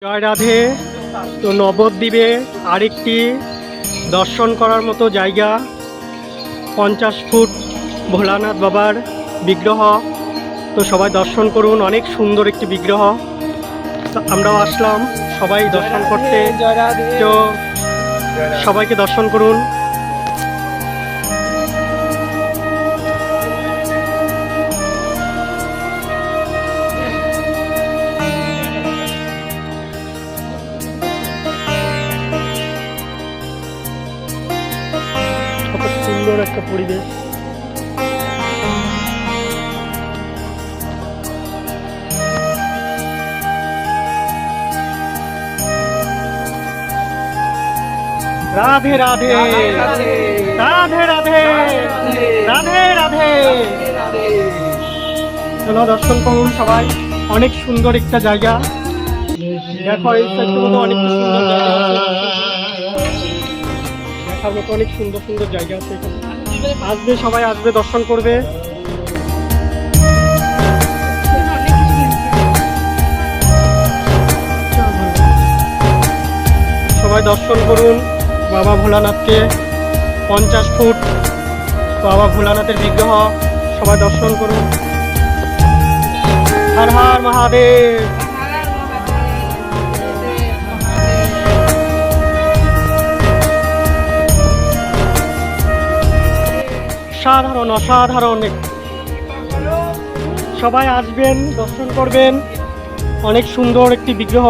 জয় রাধে। তো নবদ্বীপে আরেকটি দর্শন করার মতো জায়গা, 50 ফুট ভোলানাথ বাবার বিগ্রহ। তো সবাই দর্শন করুন, অনেক সুন্দর একটি বিগ্রহ। তো আমরাও আসলাম সবাই দর্শন করতে। তো সবাইকে দর্শন করুন। কত সুন্দর একটা পরিবেশ। রাধে রাধে রাধে রাধে রাধে রাধে। চলো দর্শন করুন সবাই, অনেক সুন্দর একটা জায়গা। দেখো এই সাইডটার মতো অনেক সুন্দর জায়গা আছে, দেখার মতো অনেক সুন্দর সুন্দর জায়গা আছে এখানে। আসবে সবাই, আসবে দর্শন করবে। সবাই দর্শন করুন বাবা ভোলানাথকে। 50 ফুট বাবা ভোলানাথের বিগ্রহ, সবাই দর্শন করুন। হর হর মহাদেব। সাধারণ অসাধারণ, সবাই আসবেন দর্শন করবেন। অনেক সুন্দর একটি বিগ্রহ।